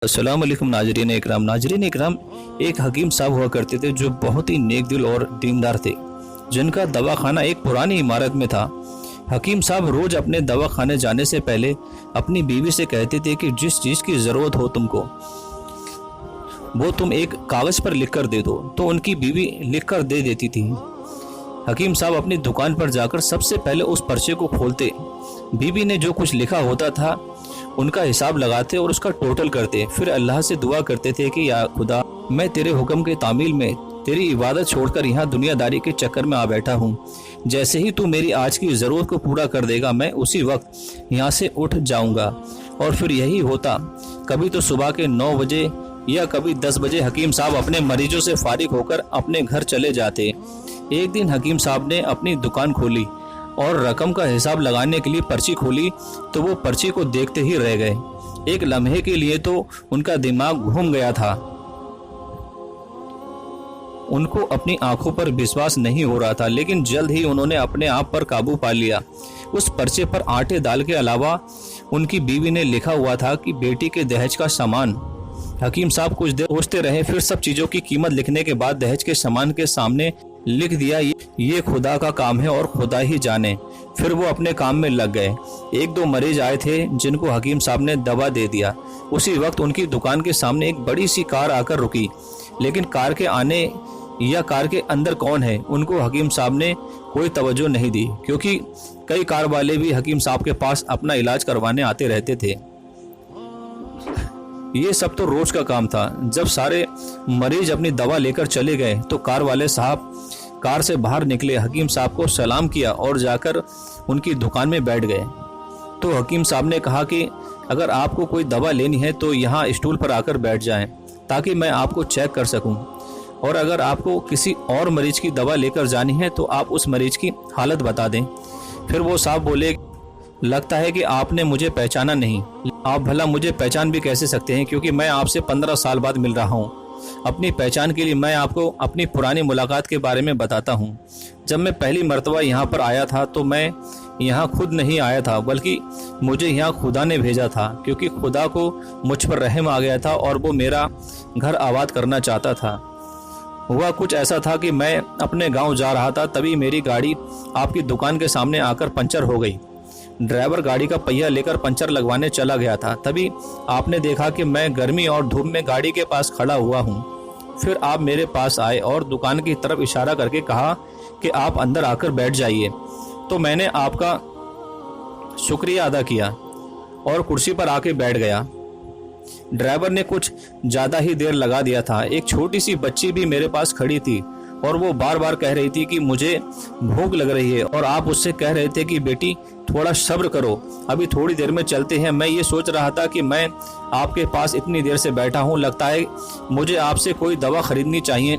अस्सलाम वालेकुम नाजरीन इकराम। एक हकीम साहब हुआ करते थे जो बहुत ही नेक दिल और दीनदार थे, जिनका दवाखाना एक पुरानी इमारत में था। हकीम साहब रोज अपने दवाखाने जाने से पहले अपनी बीवी से कहते थे कि जिस चीज़ की ज़रूरत हो तुमको वो तुम एक कागज़ पर लिख कर दे दो, तो उनकी बीवी लिख कर दे देती थी। हकीम साहब अपनी दुकान पर जाकर सबसे पहले उस पर्चे को खोलते, बीवी ने जो कुछ लिखा होता था उनका हिसाब लगाते और उसका टोटल करते। फिर अल्लाह से दुआ करते थे कि या खुदा, मैं तेरे हुक्म के तामील में तेरी इबादत छोड़कर यहाँ दुनियादारी के चक्कर में आ बैठा हूँ। जैसे ही तू मेरी आज की ज़रूरत को पूरा कर देगा, मैं उसी वक्त यहाँ से उठ जाऊँगा। और फिर यही होता। कभी तो सुबह के 9 बजे या कभी 10 बजे हकीम साहब अपने मरीजों से फारिग होकर अपने घर चले जाते। एक दिन हकीम साहब ने अपनी दुकान खोली और रकम का हिसाब लगाने के लिए पर्ची खोली, तो वो पर्ची को देखते ही रह गए। एक लम्हे के लिए तो उनका दिमाग घूम गया था। उनको अपनी आंखों पर विश्वास नहीं हो रहा था, लेकिन जल्द ही उन्होंने अपने आप पर काबू पा लिया। उस पर्चे पर आटे दाल के अलावा उनकी बीवी ने लिखा हुआ था कि बेटी के दहेज का सामान। हकीम साहब कुछ देर सोचते रहे, फिर सब चीजों की कीमत लिखने के बाद दहेज के सामान के सामने लिख दिया, ये खुदा का काम है और खुदा ही जाने। फिर वो अपने काम में लग गए। 1-2 मरीज आए थे जिनको हकीम साहब ने दवा दे दिया। उसी वक्त उनकी दुकान के सामने एक बड़ी सी कार आकर रुकी, लेकिन कार के आने या कार के अंदर कौन है उनको हकीम साहब ने कोई तवज्जो नहीं दी, क्योंकि कई कार वाले भी हकीम साहब के पास अपना इलाज करवाने आते रहते थे। ये सब तो रोज का काम था। जब सारे मरीज अपनी दवा लेकर चले गए तो कार वाले साहब कार से बाहर निकले, हकीम साहब को सलाम किया और जाकर उनकी दुकान में बैठ गए। तो हकीम साहब ने कहा कि अगर आपको कोई दवा लेनी है तो यहाँ स्टूल पर आकर बैठ जाएं, ताकि मैं आपको चेक कर सकूं। और अगर आपको किसी और मरीज की दवा लेकर जानी है तो आप उस मरीज की हालत बता दें। फिर वो साहब बोले, लगता है कि आपने मुझे पहचाना नहीं। आप भला मुझे पहचान भी कैसे सकते हैं, क्योंकि मैं आपसे 15 साल बाद मिल रहा हूँ। अपनी पहचान के लिए मैं आपको अपनी पुरानी मुलाकात के बारे में बताता हूँ। जब मैं पहली मर्तबा यहाँ पर आया था तो मैं यहाँ खुद नहीं आया था, बल्कि मुझे यहाँ खुदा ने भेजा था, क्योंकि खुदा को मुझ पर रहम आ गया था और वो मेरा घर आबाद करना चाहता था। हुआ कुछ ऐसा था कि मैं अपने गाँव जा रहा था, तभी मेरी गाड़ी आपकी दुकान के सामने आकर पंचर हो गई। ड्राइवर गाड़ी का पहिया लेकर पंचर लगवाने चला गया था। तभी आपने देखा कि मैं गर्मी और धूप में गाड़ी के पास खड़ा हुआ हूँ। फिर आप मेरे पास आए और दुकान की तरफ इशारा करके कहा कि आप अंदर आकर बैठ जाइए। तो मैंने आपका शुक्रिया अदा किया और कुर्सी पर आके बैठ गया। ड्राइवर ने कुछ ज़्यादा ही देर लगा दिया था। एक छोटी सी बच्ची भी मेरे पास खड़ी थी और वो बार बार कह रही थी कि मुझे भूख लग रही है, और आप उससे कह रहे थे कि बेटी थोड़ा सब्र करो, अभी थोड़ी देर में चलते हैं। मैं ये सोच रहा था कि मैं आपके पास इतनी देर से बैठा हूँ, लगता है मुझे आपसे कोई दवा खरीदनी चाहिए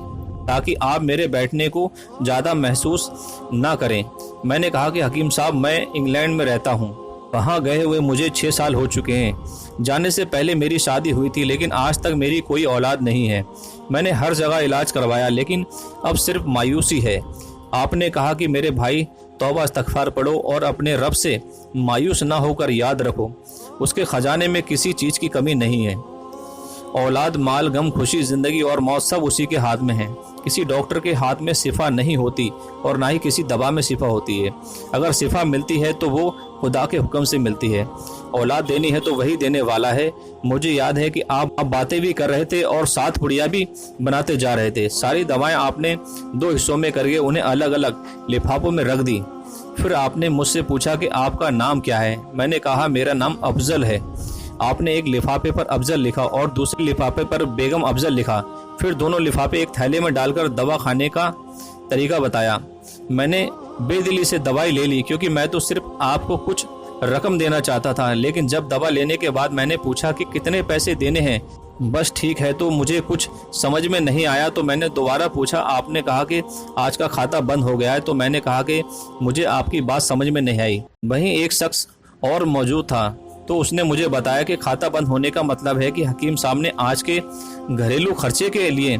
ताकि आप मेरे बैठने को ज़्यादा महसूस ना करें। मैंने कहा कि हकीम साहब, मैं इंग्लैंड में रहता हूँ, वहाँ गए हुए मुझे 6 साल हो चुके हैं। जाने से पहले मेरी शादी हुई थी, लेकिन आज तक मेरी कोई औलाद नहीं है। मैंने हर जगह इलाज करवाया, लेकिन अब सिर्फ मायूसी है। आपने कहा कि मेरे भाई तौबा इस्तग़फ़ार पढ़ो और अपने रब से मायूस ना होकर याद रखो, उसके ख़जाने में किसी चीज़ की कमी नहीं है। औलाद, माल, गम, खुशी, ज़िंदगी और मौत सब उसी के हाथ में है। किसी डॉक्टर के हाथ में शिफा नहीं होती और ना ही किसी दवा में शिफा होती है। अगर शिफा मिलती है तो वो खुदा के हुक्म से मिलती है। औलाद देनी है तो वही देने वाला है। मुझे याद है कि आप बातें भी कर रहे थे और साथ पुड़िया भी बनाते जा रहे थे। सारी दवाएं आपने 2 हिस्सों में करके उन्हें अलग अलग लिफाफों में रख दी। फिर आपने मुझसे पूछा कि आपका नाम क्या है। मैंने कहा मेरा नाम अफजल है। आपने एक लिफाफे पर अफजल लिखा और दूसरे लिफाफे पर बेगम अफजल लिखा। फिर दोनों लिफाफे एक थैले में डालकर दवा खाने का तरीका बताया। मैंने बेदिली से दवाई ले ली, क्योंकि मैं तो सिर्फ आपको कुछ रकम देना चाहता था। लेकिन जब दवा लेने के बाद मैंने पूछा कि कितने पैसे देने हैं, बस ठीक है, तो मुझे कुछ समझ में नहीं आया। तो मैंने दोबारा पूछा। आपने कहा कि आज का खाता बंद हो गया है। तो मैंने कहा कि मुझे आपकी बात समझ में नहीं आई। वहीं एक शख्स और मौजूद था, तो उसने मुझे बताया कि खाता बंद होने का मतलब है कि हकीम साहब ने आज के घरेलू खर्चे के लिए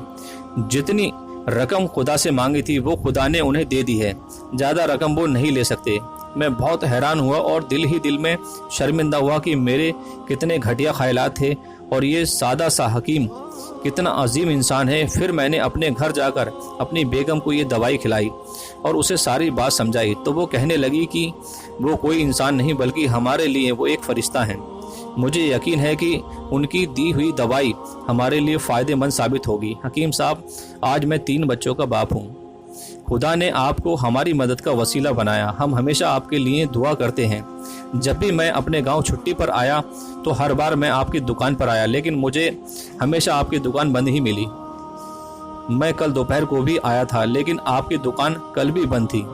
जितनी रकम खुदा से मांगी थी वो खुदा ने उन्हें दे दी है, ज़्यादा रकम वो नहीं ले सकते। मैं बहुत हैरान हुआ और दिल ही दिल में शर्मिंदा हुआ कि मेरे कितने घटिया ख्यालात थे और ये सादा सा हकीम कितना अजीम इंसान है। फिर मैंने अपने घर जाकर अपनी बेगम को ये दवाई खिलाई और उसे सारी बात समझाई, तो वो कहने लगी कि वो कोई इंसान नहीं बल्कि हमारे लिए वो एक फरिश्ता है। मुझे यकीन है कि उनकी दी हुई दवाई हमारे लिए फ़ायदेमंद साबित होगी। हकीम साहब, आज मैं 3 बच्चों का बाप हूँ। खुदा ने आपको हमारी मदद का वसीला बनाया। हम हमेशा आपके लिए दुआ करते हैं। जब भी मैं अपने गांव छुट्टी पर आया तो हर बार मैं आपकी दुकान पर आया, लेकिन मुझे हमेशा आपकी दुकान बंद ही मिली। मैं कल दोपहर को भी आया था, लेकिन आपकी दुकान कल भी बंद थी।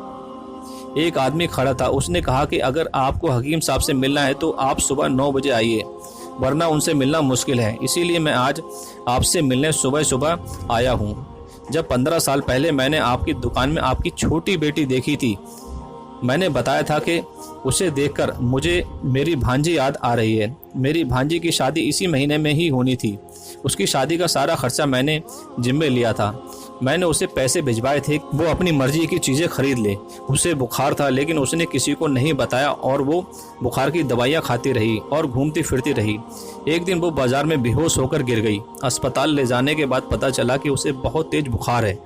एक आदमी खड़ा था, उसने कहा कि अगर आपको हकीम साहब से मिलना है तो आप सुबह 9 बजे आइए, वरना उनसे मिलना मुश्किल है। इसीलिए मैं आज आपसे मिलने सुबह सुबह आया हूँ। जब 15 साल पहले मैंने आपकी दुकान में आपकी छोटी बेटी देखी थी, मैंने बताया था कि उसे देखकर मुझे मेरी भांजी याद आ रही है। मेरी भांजी की शादी इसी महीने में ही होनी थी। उसकी शादी का सारा खर्चा मैंने जिम्मे लिया था। मैंने उसे पैसे भिजवाए थे, वो अपनी मर्जी की चीज़ें खरीद ले। उसे बुखार था, लेकिन उसने किसी को नहीं बताया और वो बुखार की दवाइयाँ खाती रही और घूमती फिरती रही। एक दिन वो बाजार में बेहोश होकर गिर गई। अस्पताल ले जाने के बाद पता चला कि उसे बहुत तेज बुखार है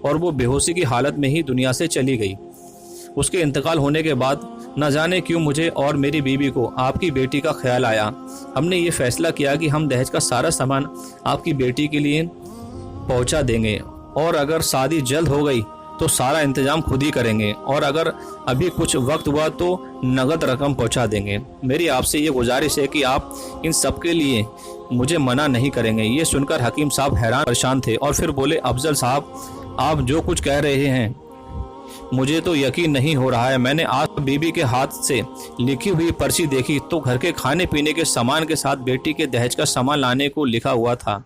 और वो बेहोशी की हालत में ही दुनिया से चली गई। उसके इंतकाल होने के बाद न जाने क्यों मुझे और मेरी बीवी को आपकी बेटी का ख्याल आया। हमने ये फैसला किया कि हम दहेज का सारा सामान आपकी बेटी के लिए पहुंचा देंगे, और अगर शादी जल्द हो गई तो सारा इंतजाम खुद ही करेंगे, और अगर अभी कुछ वक्त हुआ तो नगद रकम पहुंचा देंगे। मेरी आपसे ये गुजारिश है कि आप इन सब के लिए मुझे मना नहीं करेंगे। ये सुनकर हकीम साहब हैरान परेशान थे और फिर बोले, अफजल साहब, आप जो कुछ कह रहे हैं मुझे तो यकीन नहीं हो रहा है। मैंने आज बीबी के हाथ से लिखी हुई पर्ची देखी तो घर के खाने पीने के सामान के साथ बेटी के दहेज का सामान लाने को लिखा हुआ था,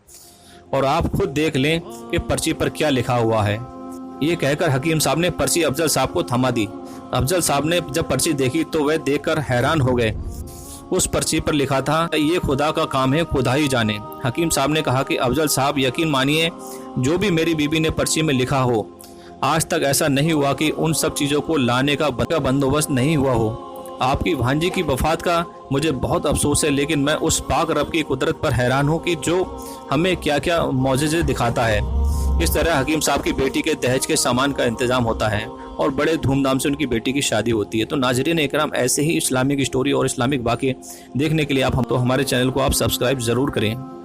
और आप खुद देख लें कि पर्ची पर क्या लिखा हुआ है। ये कहकर हकीम साहब ने पर्ची अफजल साहब को थमा दी। अफजल साहब ने जब पर्ची देखी तो वह देखकर हैरान हो गए। उस पर्ची पर लिखा था, ये खुदा का काम है, खुदा ही जाने। हकीम साहब ने कहा कि अफजल साहब, यकीन मानिए, जो भी मेरी बीबी ने पर्ची में लिखा हो, आज तक ऐसा नहीं हुआ कि उन सब चीज़ों को लाने का बंदोबस्त नहीं हुआ हो। आपकी भांजी की वफात का मुझे बहुत अफसोस है, लेकिन मैं उस पाक रब की कुदरत पर हैरान हूँ कि जो हमें क्या क्या मौजज़े दिखाता है। इस तरह हकीम साहब की बेटी के दहेज के सामान का इंतज़ाम होता है और बड़े धूमधाम से उनकी बेटी की शादी होती है। तो नाज़रीन इकराम, ऐसे ही इस्लामिक स्टोरी और इस्लामिक वाक़े देखने के लिए आप हमारे चैनल को आप सब्सक्राइब ज़रूर करें।